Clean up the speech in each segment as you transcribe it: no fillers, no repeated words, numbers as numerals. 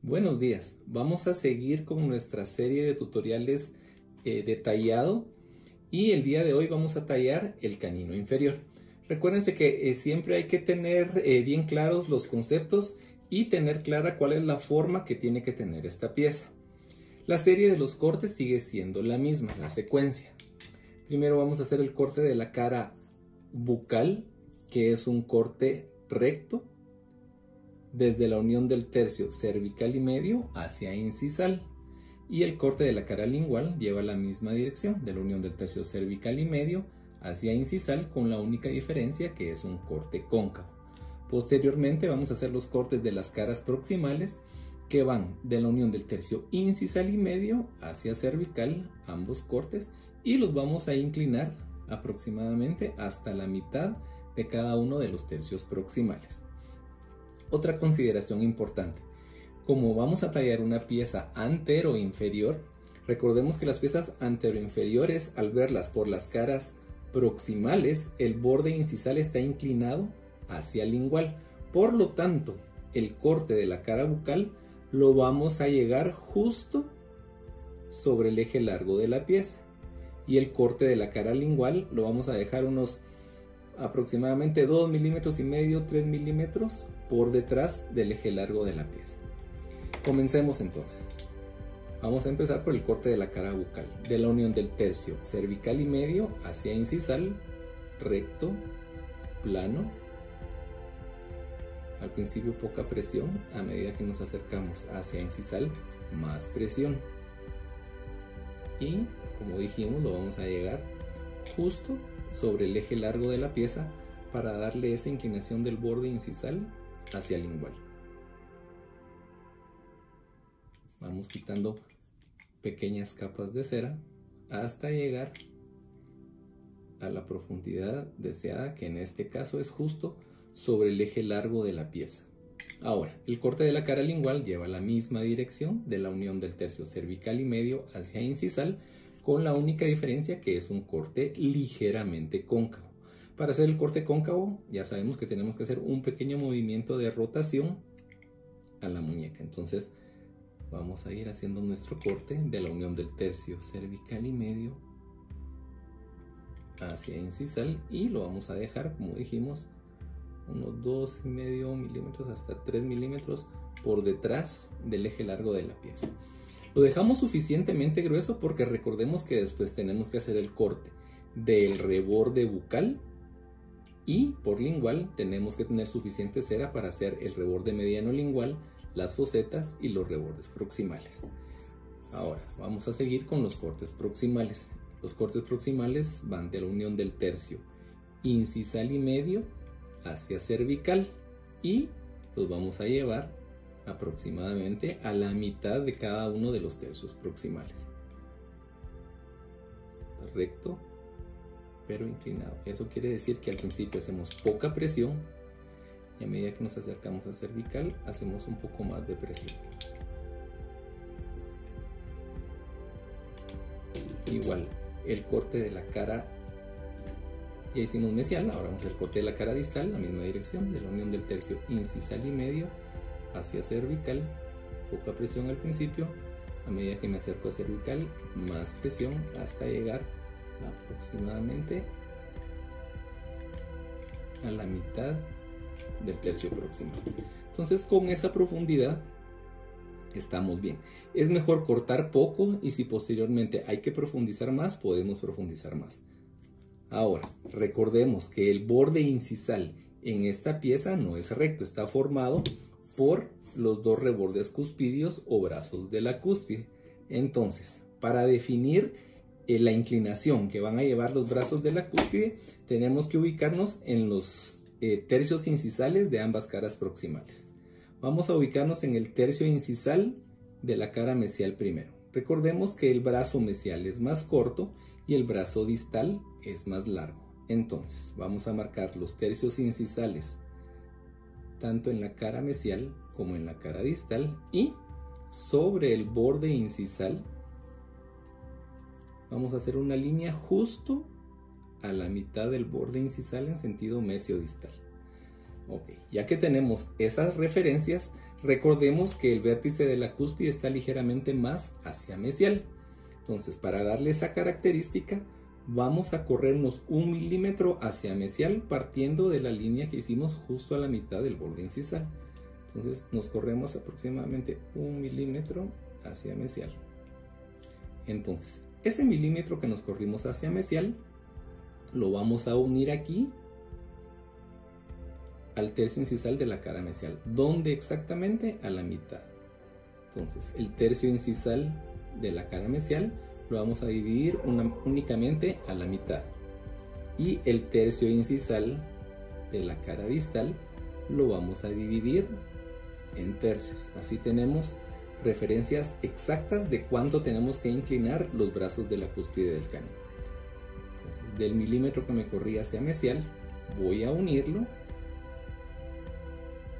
Buenos días, vamos a seguir con nuestra serie de tutoriales de tallado y el día de hoy vamos a tallar el canino inferior. Recuérdense que siempre hay que tener bien claros los conceptos y tener clara cuál es la forma que tiene que tener esta pieza. La serie de los cortes sigue siendo la misma, la secuencia. Primero vamos a hacer el corte de la cara bucal, que es un corte recto desde la unión del tercio cervical y medio hacia incisal, y el corte de la cara lingual lleva la misma dirección, de la unión del tercio cervical y medio hacia incisal, con la única diferencia que es un corte cóncavo. Posteriormente vamos a hacer los cortes de las caras proximales, que van de la unión del tercio incisal y medio hacia cervical, ambos cortes, y los vamos a inclinar aproximadamente hasta la mitad de cada uno de los tercios proximales. Otra consideración importante: como vamos a tallar una pieza antero-inferior, recordemos que las piezas antero-inferiores, al verlas por las caras proximales, el borde incisal está inclinado hacia lingual. Por lo tanto, el corte de la cara bucal lo vamos a llegar justo sobre el eje largo de la pieza, y el corte de la cara lingual lo vamos a dejar unos aproximadamente 2,5 milímetros, 3 milímetros por detrás del eje largo de la pieza. Comencemos entonces. Vamos a empezar por el corte de la cara bucal, de la unión del tercio cervical y medio hacia incisal, recto, plano. Al principio poca presión, a medida que nos acercamos hacia incisal, más presión. Y como dijimos, lo vamos a llegar justo sobre el eje largo de la pieza para darle esa inclinación del borde incisal hacia lingual. Vamos quitando pequeñas capas de cera hasta llegar a la profundidad deseada, que en este caso es justo sobre el eje largo de la pieza. Ahora, el corte de la cara lingual lleva la misma dirección, de la unión del tercio cervical y medio hacia incisal, con la única diferencia que es un corte ligeramente cóncavo. Para hacer el corte cóncavo ya sabemos que tenemos que hacer un pequeño movimiento de rotación a la muñeca. Entonces vamos a ir haciendo nuestro corte de la unión del tercio cervical y medio hacia incisal, y lo vamos a dejar, como dijimos, unos 2,5 milímetros hasta 3 milímetros por detrás del eje largo de la pieza. Lo dejamos suficientemente grueso porque recordemos que después tenemos que hacer el corte del reborde bucal, y por lingual tenemos que tener suficiente cera para hacer el reborde mediano lingual, las fosetas y los rebordes proximales. Ahora vamos a seguir con los cortes proximales. Los cortes proximales van de la unión del tercio incisal y medio hacia cervical, y los vamos a llevar aproximadamente a la mitad de cada uno de los tercios proximales. Recto pero inclinado. Eso quiere decir que al principio hacemos poca presión, y a medida que nos acercamos a cervical hacemos un poco más de presión. Igual el corte de la cara, ya hicimos mesial, ahora vamos al corte de la cara distal, la misma dirección, de la unión del tercio incisal y medio hacia cervical, poca presión al principio, a medida que me acerco a cervical, más presión hasta llegar aproximadamente a la mitad del tercio próximo. Entonces, con esa profundidad estamos bien. Es mejor cortar poco, y si posteriormente hay que profundizar más, podemos profundizar más. Ahora, recordemos que el borde incisal en esta pieza no es recto, está formado por los dos rebordes cuspídeos o brazos de la cúspide. Entonces, para definir la inclinación que van a llevar los brazos de la cúspide, tenemos que ubicarnos en los tercios incisales de ambas caras proximales. Vamos a ubicarnos en el tercio incisal de la cara mesial primero. Recordemos que el brazo mesial es más corto y el brazo distal es más largo. Entonces vamos a marcar los tercios incisales tanto en la cara mesial como en la cara distal, y sobre el borde incisal vamos a hacer una línea justo a la mitad del borde incisal en sentido mesio-distal. Ok, ya que tenemos esas referencias, Recordemos que el vértice de la cúspide está ligeramente más hacia mesial. Entonces, para darle esa característica, vamos a corrernos 1 milímetro hacia mesial partiendo de la línea que hicimos justo a la mitad del borde incisal. Entonces nos corremos aproximadamente 1 milímetro hacia mesial. Entonces ese milímetro que nos corrimos hacia mesial lo vamos a unir aquí al tercio incisal de la cara mesial. ¿Dónde exactamente? A la mitad. Entonces el tercio incisal de la cara mesial lo vamos a dividir únicamente a la mitad, y el tercio incisal de la cara distal lo vamos a dividir en tercios. Así tenemos referencias exactas de cuánto tenemos que inclinar los brazos de la cúspide del canino. Entonces, del milímetro que me corrí hacia mesial, voy a unirlo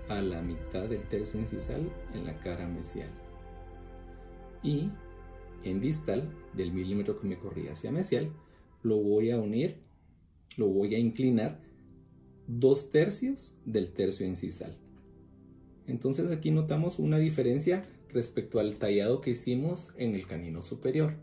a la mitad del tercio incisal en la cara mesial, y en distal, del milímetro que me corrí hacia mesial, lo voy a unir, lo voy a inclinar 2 tercios del tercio incisal. Entonces aquí notamos una diferencia respecto al tallado que hicimos en el canino superior.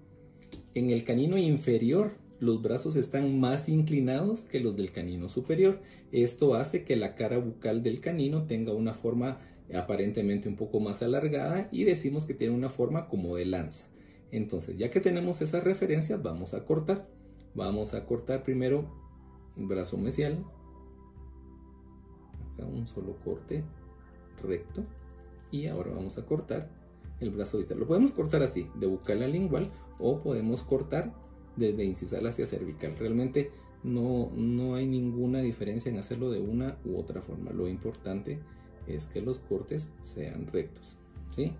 En el canino inferior, los brazos están más inclinados que los del canino superior. Esto hace que la cara bucal del canino tenga una forma aparentemente un poco más alargada, y decimos que tiene una forma como de lanza. Entonces, ya que tenemos esas referencias, vamos a cortar. Vamos a cortar primero el brazo mesial. Acá un solo corte recto. Y ahora vamos a cortar el brazo distal. Lo podemos cortar así, de bucal a lingual, o podemos cortar desde incisal hacia cervical. Realmente no hay ninguna diferencia en hacerlo de una u otra forma. Lo importante es que los cortes sean rectos, ¿sí?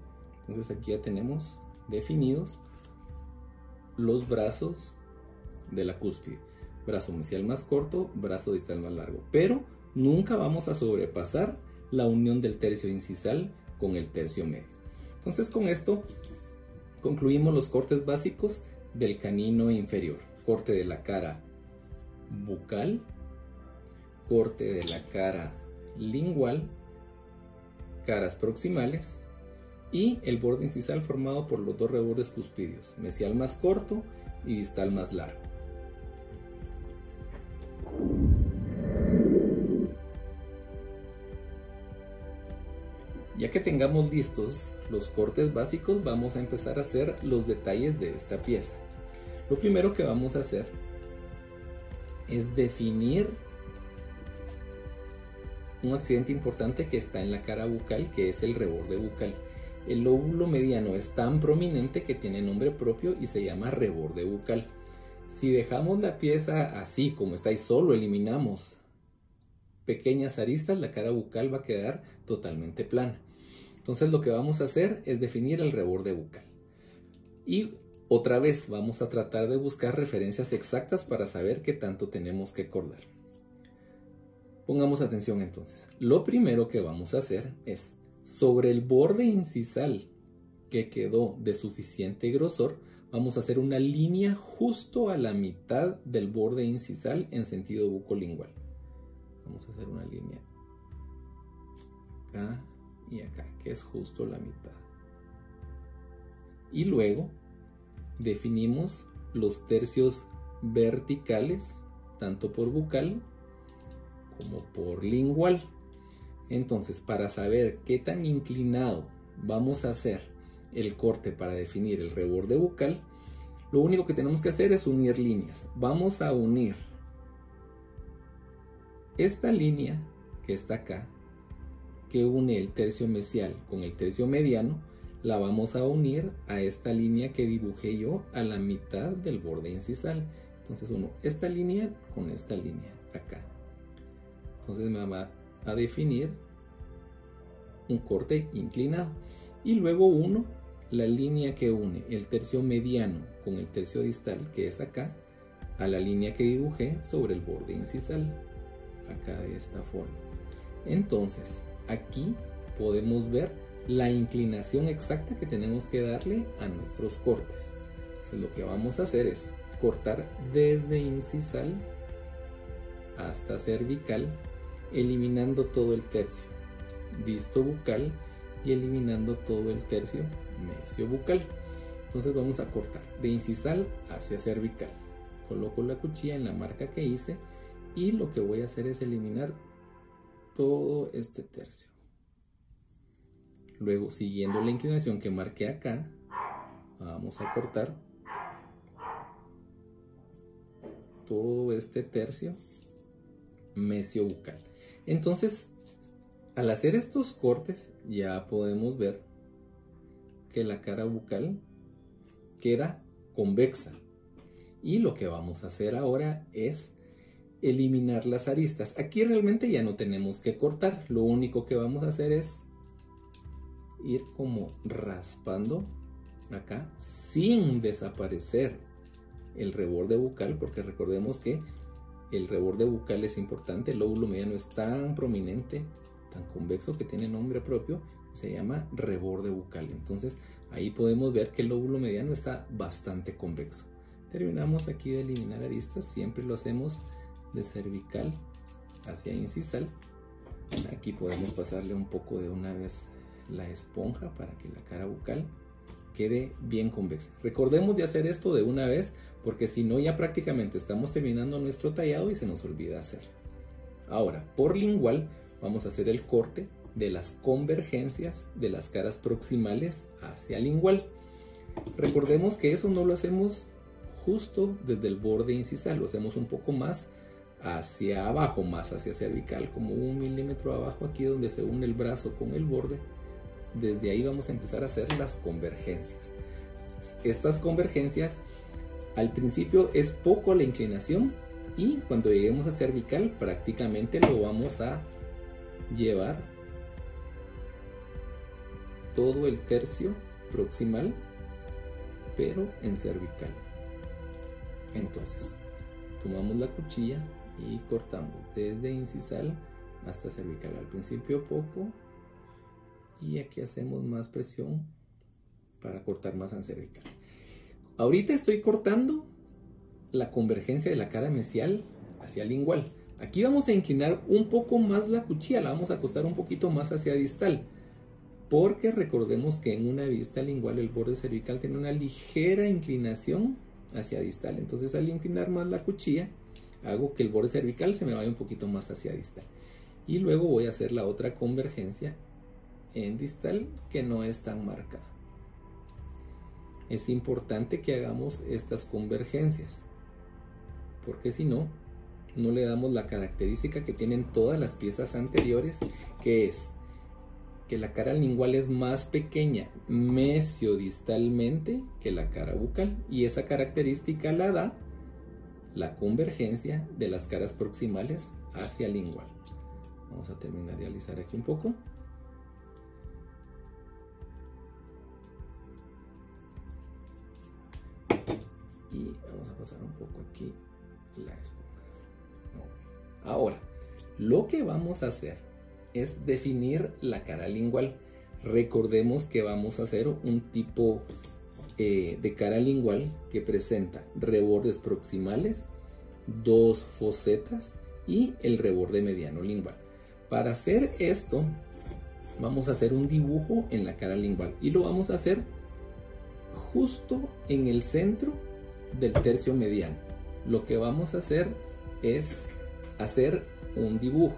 Entonces aquí ya tenemos definidos los brazos de la cúspide: brazo mesial más corto, brazo distal más largo, pero nunca vamos a sobrepasar la unión del tercio incisal con el tercio medio. Entonces, con esto concluimos los cortes básicos del canino inferior: corte de la cara bucal, corte de la cara lingual, caras proximales y el borde incisal formado por los 2 rebordes cuspidios, mesial más corto y distal más largo. Ya que tengamos listos los cortes básicos, vamos a empezar a hacer los detalles de esta pieza. Lo primero que vamos a hacer es definir un accidente importante que está en la cara bucal, que es el reborde bucal. El lóbulo mediano es tan prominente que tiene nombre propio y se llama reborde bucal. Si dejamos la pieza así como está y solo eliminamos pequeñas aristas, la cara bucal va a quedar totalmente plana. Entonces lo que vamos a hacer es definir el reborde bucal. Y otra vez vamos a tratar de buscar referencias exactas para saber qué tanto tenemos que cortar. Pongamos atención entonces. Lo primero que vamos a hacer es, sobre el borde incisal que quedó de suficiente grosor, vamos a hacer una línea justo a la mitad del borde incisal en sentido bucolingual. Vamos a hacer una línea acá y acá, que es justo la mitad. Y luego definimos los tercios verticales, tanto por bucal como por lingual. Entonces, para saber qué tan inclinado vamos a hacer el corte para definir el reborde bucal, lo único que tenemos que hacer es unir líneas. Vamos a unir esta línea que está acá, que une el tercio mesial con el tercio mediano, la vamos a unir a esta línea que dibujé yo a la mitad del borde incisal. Entonces uno esta línea con esta línea acá. Entonces me va a definir un corte inclinado. Y luego uno la línea que une el tercio mediano con el tercio distal, que es acá, a la línea que dibujé sobre el borde incisal, acá de esta forma. Entonces aquí podemos ver la inclinación exacta que tenemos que darle a nuestros cortes. Entonces lo que vamos a hacer es cortar desde incisal hasta cervical, eliminando todo el tercio, visto bucal y eliminando todo el tercio mesiobucal. Entonces vamos a cortar de incisal hacia cervical. Coloco la cuchilla en la marca que hice y lo que voy a hacer es eliminar todo este tercio. Luego, siguiendo la inclinación que marqué acá, vamos a cortar todo este tercio mesiobucal. Entonces, al hacer estos cortes, ya podemos ver que la cara bucal queda convexa. Y lo que vamos a hacer ahora es eliminar las aristas. Aquí realmente ya no tenemos que cortar. Lo único que vamos a hacer es ir como raspando acá sin desaparecer el reborde bucal, porque recordemos que el reborde bucal es importante. El lóbulo mediano es tan prominente, tan convexo, que tiene nombre propio, se llama reborde bucal. Entonces ahí podemos ver que el lóbulo mediano está bastante convexo. Terminamos aquí de eliminar aristas. Siempre lo hacemos de cervical hacia incisal. Aquí podemos pasarle un poco de una vez la esponja para que la cara bucal quede bien convexa. Recordemos de hacer esto de una vez, porque si no ya prácticamente estamos terminando nuestro tallado y se nos olvida hacer. Ahora, por lingual vamos a hacer el corte de las convergencias de las caras proximales hacia lingual. Recordemos que eso no lo hacemos justo desde el borde incisal, lo hacemos un poco más hacia abajo, más hacia cervical, como 1 milímetro abajo, aquí donde se une el brazo con el borde. Desde ahí vamos a empezar a hacer las convergencias. Entonces, estas convergencias al principio es poco la inclinación y cuando lleguemos a cervical prácticamente lo vamos a llevar todo el tercio proximal, pero en cervical. Entonces tomamos la cuchilla y cortamos desde incisal hasta cervical. Al principio poco y aquí hacemos más presión para cortar más en cervical. Ahorita estoy cortando la convergencia de la cara mesial hacia lingual. Aquí vamos a inclinar un poco más la cuchilla, la vamos a acostar un poquito más hacia distal, porque recordemos que en una vista lingual el borde cervical tiene una ligera inclinación hacia distal. Entonces al inclinar más la cuchilla hago que el borde cervical se me vaya un poquito más hacia distal y luego voy a hacer la otra convergencia en distal que no es tan marcada. Es importante que hagamos estas convergencias porque si no, no le damos la característica que tienen todas las piezas anteriores, que es que la cara lingual es más pequeña mesiodistalmente que la cara bucal, y esa característica la da la convergencia de las caras proximales hacia lingual. Vamos a terminar de alisar aquí un poco. Y vamos a pasar un poco aquí la esponja. Okay. Ahora, lo que vamos a hacer es definir la cara lingual. Recordemos que vamos a hacer un tipo de cara lingual que presenta rebordes proximales, 2 fosetas y el reborde mediano lingual. Para hacer esto vamos a hacer un dibujo en la cara lingual y lo vamos a hacer justo en el centro del tercio mediano. Lo que vamos a hacer es hacer un dibujo.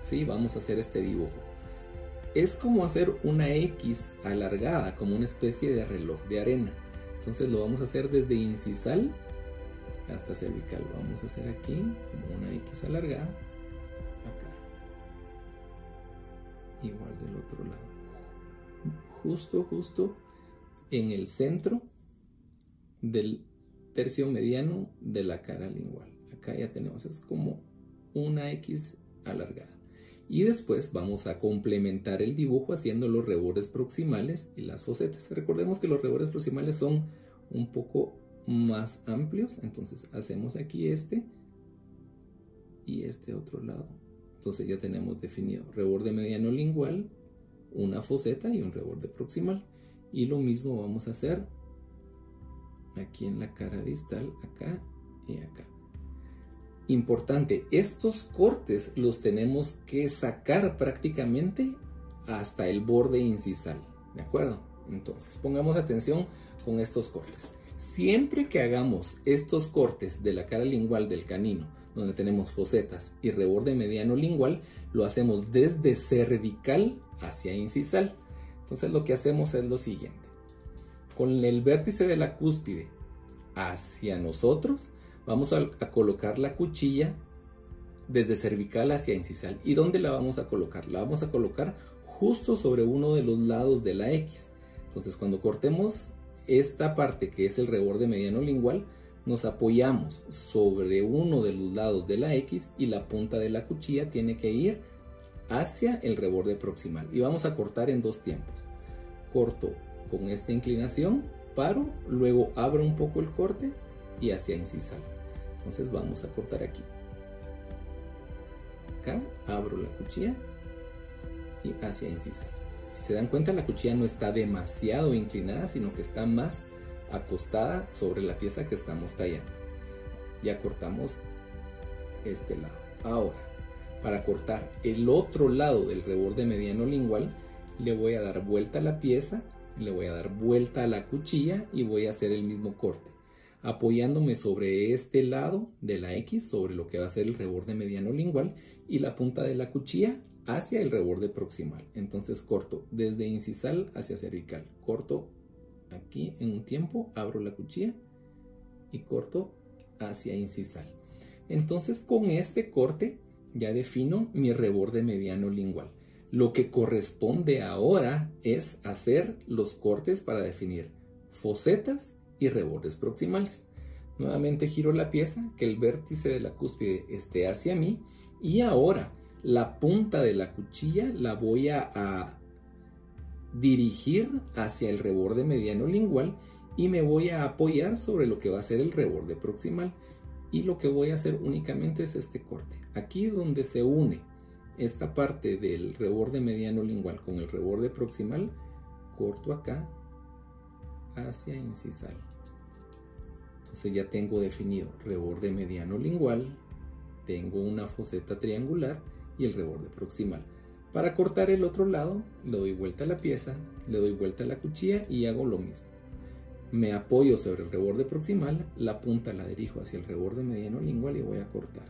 ¿Sí? Vamos a hacer este dibujo. Es como hacer una X alargada, como una especie de reloj de arena. Entonces lo vamos a hacer desde incisal hasta cervical. Vamos a hacer aquí como una X alargada. Acá. Igual del otro lado. Justo en el centro del tercio mediano de la cara lingual. Acá ya tenemos, es como una X alargada. Y después vamos a complementar el dibujo haciendo los rebordes proximales y las fosetas. Recordemos que los rebordes proximales son un poco más amplios, entonces hacemos aquí este y este otro lado. Entonces ya tenemos definido reborde mediano lingual, una foseta y un reborde proximal. Y lo mismo vamos a hacer aquí en la cara distal, acá y acá. Importante, estos cortes los tenemos que sacar prácticamente hasta el borde incisal, ¿de acuerdo? Entonces, pongamos atención con estos cortes. Siempre que hagamos estos cortes de la cara lingual del canino, donde tenemos fosetas y reborde mediano lingual, lo hacemos desde cervical hacia incisal. Entonces lo que hacemos es lo siguiente. Con el vértice de la cúspide hacia nosotros, vamos a colocar la cuchilla desde cervical hacia incisal. ¿Y dónde la vamos a colocar? La vamos a colocar justo sobre uno de los lados de la X. Entonces cuando cortemos esta parte que es el reborde mediano lingual, nos apoyamos sobre uno de los lados de la X y la punta de la cuchilla tiene que ir hacia el reborde proximal. Y vamos a cortar en dos tiempos. Corto con esta inclinación, paro, luego abro un poco el corte y hacia incisal. Entonces vamos a cortar aquí. Acá abro la cuchilla y hacia incisal. Si se dan cuenta, la cuchilla no está demasiado inclinada, sino que está más acostada sobre la pieza que estamos tallando. Ya cortamos este lado. Ahora, para cortar el otro lado del reborde mediano lingual, le voy a dar vuelta a la pieza, le voy a dar vuelta a la cuchilla y voy a hacer el mismo corte, apoyándome sobre este lado de la X, sobre lo que va a ser el reborde mediano lingual, y la punta de la cuchilla hacia el reborde proximal. Entonces corto desde incisal hacia cervical, corto aquí en un tiempo, abro la cuchilla y corto hacia incisal. Entonces con este corte ya defino mi reborde mediano lingual. Lo que corresponde ahora es hacer los cortes para definir fosetas y rebordes proximales. Nuevamente giro la pieza, que el vértice de la cúspide esté hacia mí, y ahora la punta de la cuchilla la voy a dirigir hacia el reborde mediano lingual y me voy a apoyar sobre lo que va a ser el reborde proximal, y lo que voy a hacer únicamente es este corte. Aquí donde se une esta parte del reborde mediano lingual con el reborde proximal, corto acá hacia incisal. Entonces ya tengo definido reborde mediano lingual, tengo una foseta triangular y el reborde proximal. Para cortar el otro lado, le doy vuelta a la pieza, le doy vuelta a la cuchilla y hago lo mismo. Me apoyo sobre el reborde proximal, la punta la dirijo hacia el reborde mediano lingual y voy a cortar.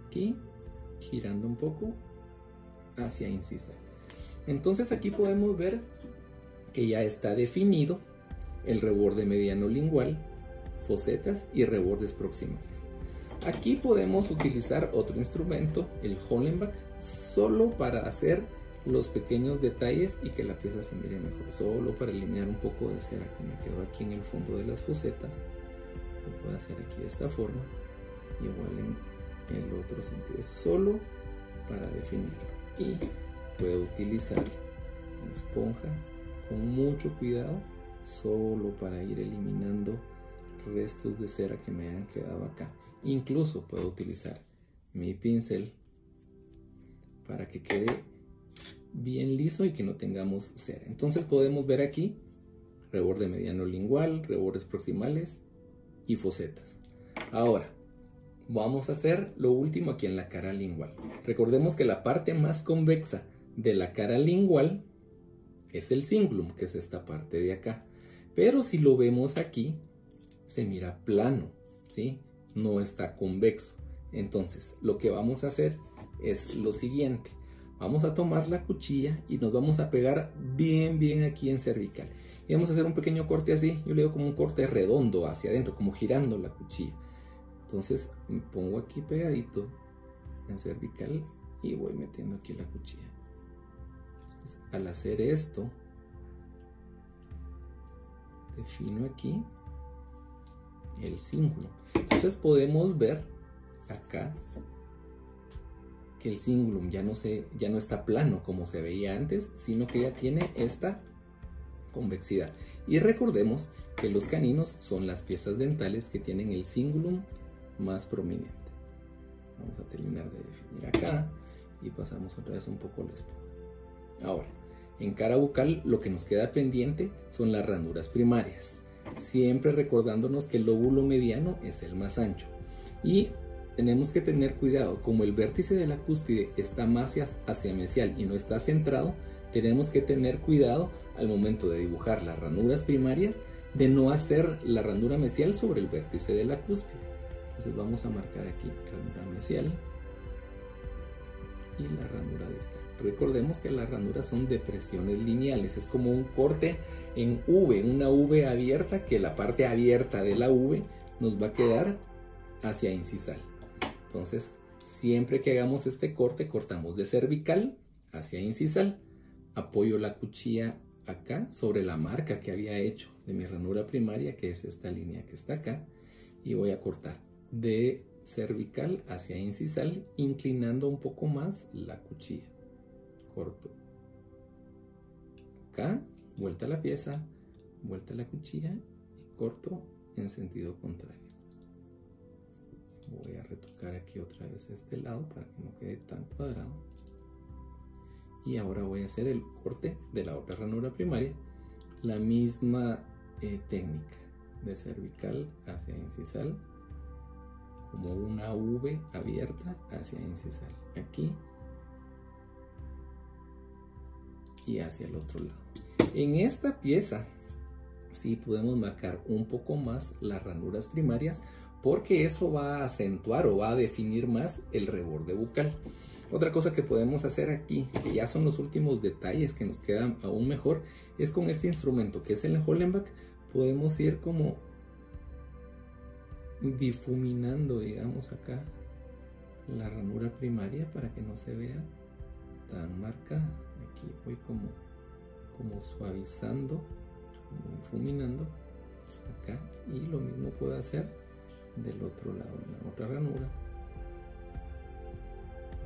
Aquí, girando un poco, hacia incisal. Entonces aquí podemos ver que ya está definido el reborde mediano lingual, fosetas y rebordes proximales. Aquí podemos utilizar otro instrumento, el Hollenbach, solo para hacer los pequeños detalles y que la pieza se mire mejor, solo para eliminar un poco de cera que me quedó aquí en el fondo de las fosetas. Lo voy a hacer aquí de esta forma, igual en el otro sentido, es solo para definirlo. Y puedo utilizar una esponja con mucho cuidado, solo para ir eliminando restos de cera que me han quedado acá. Incluso puedo utilizar mi pincel para que quede bien liso y que no tengamos cera. Entonces podemos ver aquí reborde mediano lingual, rebordes proximales y fosetas. Ahora vamos a hacer lo último aquí en la cara lingual. Recordemos que la parte más convexa de la cara lingual es el cingulum, que es esta parte de acá. Pero si lo vemos aquí, se mira plano, ¿sí? No está convexo. Entonces lo que vamos a hacer es lo siguiente. Vamos a tomar la cuchilla y nos vamos a pegar bien aquí en cervical. Y vamos a hacer un pequeño corte así. Yo le digo como un corte redondo hacia adentro, como girando la cuchilla. Entonces me pongo aquí pegadito en cervical y voy metiendo aquí la cuchilla. Entonces, al hacer esto, defino aquí el cíngulo. Entonces podemos ver acá que el cingulum ya no está plano como se veía antes, sino que ya tiene esta convexidad. Y recordemos que los caninos son las piezas dentales que tienen el cingulum más prominente. Vamos a terminar de definir acá y pasamos otra vez un poco la esponja. Ahora, en cara bucal lo que nos queda pendiente son las ranuras primarias, siempre recordándonos que el lóbulo mediano es el más ancho. Y tenemos que tener cuidado, como el vértice de la cúspide está más hacia mesial y no está centrado, tenemos que tener cuidado al momento de dibujar las ranuras primarias de no hacer la ranura mesial sobre el vértice de la cúspide. Entonces vamos a marcar aquí ranura mesial y la ranura distal. Recordemos que las ranuras son depresiones lineales, es como un corte en V, una V abierta, que la parte abierta de la V nos va a quedar hacia incisal. Entonces, siempre que hagamos este corte, cortamos de cervical hacia incisal. Apoyo la cuchilla acá sobre la marca que había hecho de mi ranura primaria, que es esta línea que está acá, y voy a cortar de cervical hacia incisal, inclinando un poco más la cuchilla. Corto acá, vuelta a la pieza, vuelta a la cuchilla y corto en sentido contrario. Voy a retocar aquí otra vez este lado para que no quede tan cuadrado. Y ahora voy a hacer el corte de la otra ranura primaria, la misma técnica, de cervical hacia incisal, como una V abierta hacia incisal, aquí y hacia el otro lado. En esta pieza sí podemos marcar un poco más las ranuras primarias, porque eso va a acentuar o va a definir más el reborde bucal. Otra cosa que podemos hacer aquí, que ya son los últimos detalles que nos quedan aún mejor, es con este instrumento que es el Hollenbach, podemos ir como difuminando, digamos, acá la ranura primaria para que no se vea tan marcada. Aquí voy como suavizando, como difuminando acá, y lo mismo puedo hacer del otro lado, en la otra ranura,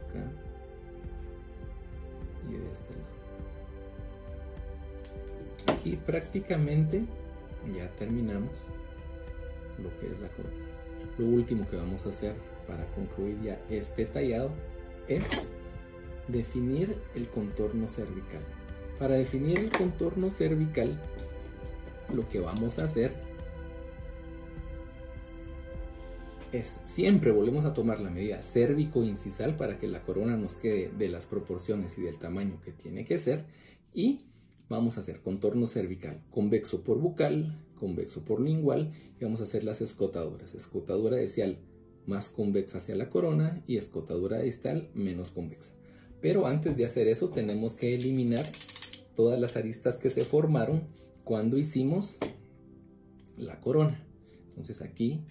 acá y de este lado. Aquí prácticamente ya terminamos lo que es la corona. Lo último que vamos a hacer para concluir ya este tallado es definir el contorno cervical. Para definir el contorno cervical, lo que vamos a hacer es, siempre volvemos a tomar la medida cérvico-incisal para que la corona nos quede de las proporciones y del tamaño que tiene que ser, y vamos a hacer contorno cervical convexo por bucal, convexo por lingual, y vamos a hacer las escotaduras. Escotadura distal más convexa hacia la corona y escotadura distal menos convexa. Pero antes de hacer eso tenemos que eliminar todas las aristas que se formaron cuando hicimos la corona. Entonces aquí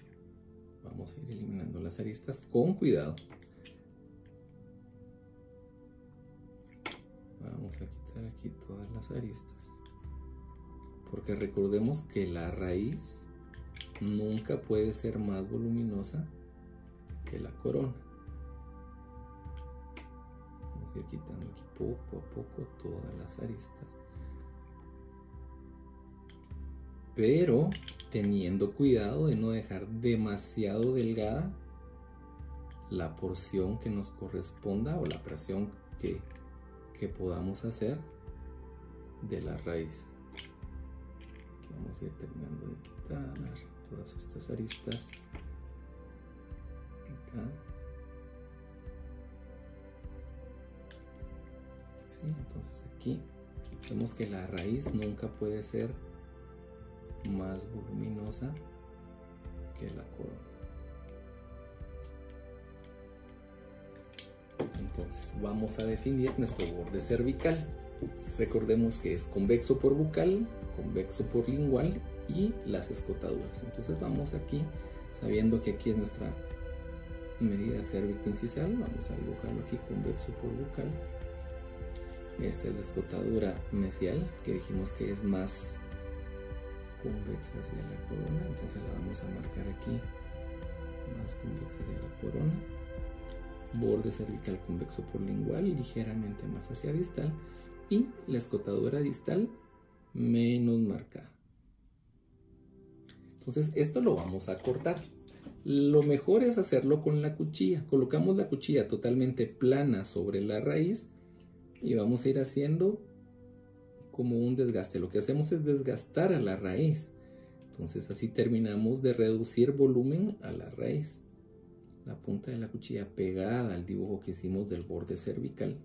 vamos a ir eliminando las aristas con cuidado. Vamos a quitar aquí todas las aristas, porque recordemos que la raíz nunca puede ser más voluminosa que la corona. Vamos a ir quitando aquí poco a poco todas las aristas, pero teniendo cuidado de no dejar demasiado delgada la porción que nos corresponda o la presión que podamos hacer de la raíz. Aquí vamos a ir terminando de quitar todas estas aristas acá. Sí, entonces aquí vemos que la raíz nunca puede ser más voluminosa que la corona. Entonces vamos a definir nuestro borde cervical. Recordemos que es convexo por bucal, convexo por lingual y las escotaduras. Entonces vamos aquí, sabiendo que aquí es nuestra medida cérvico-incisal, vamos a dibujarlo aquí convexo por bucal. Esta es la escotadura mesial, que dijimos que es más convexa hacia la corona, entonces la vamos a marcar aquí, más convexa hacia la corona. Borde cervical convexo por lingual, ligeramente más hacia distal, y la escotadura distal menos marcada. Entonces esto lo vamos a cortar. Lo mejor es hacerlo con la cuchilla. Colocamos la cuchilla totalmente plana sobre la raíz y vamos a ir haciendo como un desgaste. Lo que hacemos es desgastar a la raíz. Entonces así terminamos de reducir volumen a la raíz. La punta de la cuchilla pegada al dibujo que hicimos del borde cervical.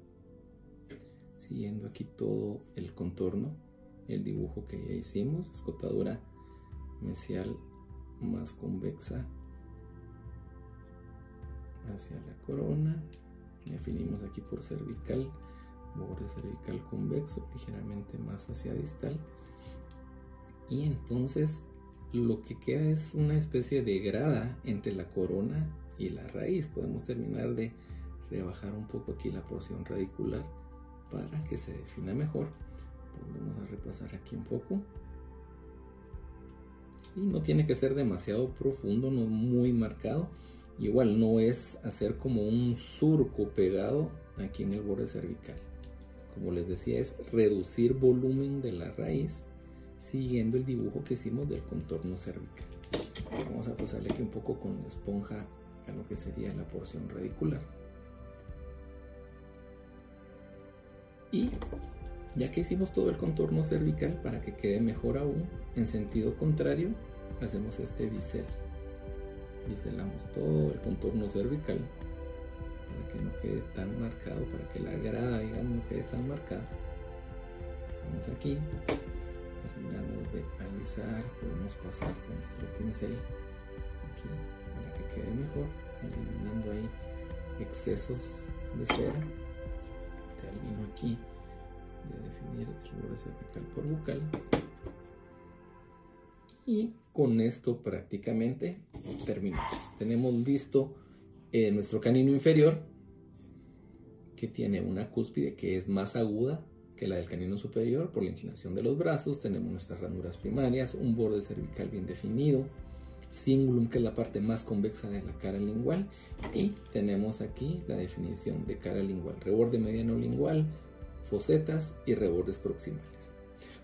Si siguiendo aquí todo el contorno, el dibujo que ya hicimos, escotadura mesial más convexa hacia la corona. Definimos aquí por cervical, borde cervical convexo, ligeramente más hacia distal. Y entonces lo que queda es una especie de grada entre la corona y la raíz. Podemos terminar de rebajar un poco aquí la porción radicular para que se defina mejor. Volvemos a repasar aquí un poco. Y no tiene que ser demasiado profundo, no muy marcado. Igual no es hacer como un surco pegado aquí en el borde cervical. Como les decía, es reducir volumen de la raíz siguiendo el dibujo que hicimos del contorno cervical. Vamos a pasarle aquí un poco con esponja a lo que sería la porción radicular. Y ya que hicimos todo el contorno cervical, para que quede mejor aún, en sentido contrario, hacemos este bisel. Biselamos todo el contorno cervical para que no quede tan marcado, para que la grada, digamos, no quede tan marcada. Pasamos aquí, terminamos de alisar, podemos pasar con nuestro pincel aquí para que quede mejor, eliminando ahí excesos de cera. Termino aquí de definir el borde cervical por bucal. Y con esto prácticamente terminamos. Tenemos listo nuestro canino inferior, que tiene una cúspide que es más aguda que la del canino superior por la inclinación de los brazos. Tenemos nuestras ranuras primarias, un borde cervical bien definido, cingulum, que es la parte más convexa de la cara lingual, y tenemos aquí la definición de cara lingual, reborde mediano lingual, fosetas y rebordes proximales.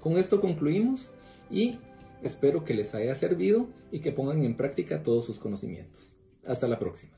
Con esto concluimos y espero que les haya servido y que pongan en práctica todos sus conocimientos. Hasta la próxima.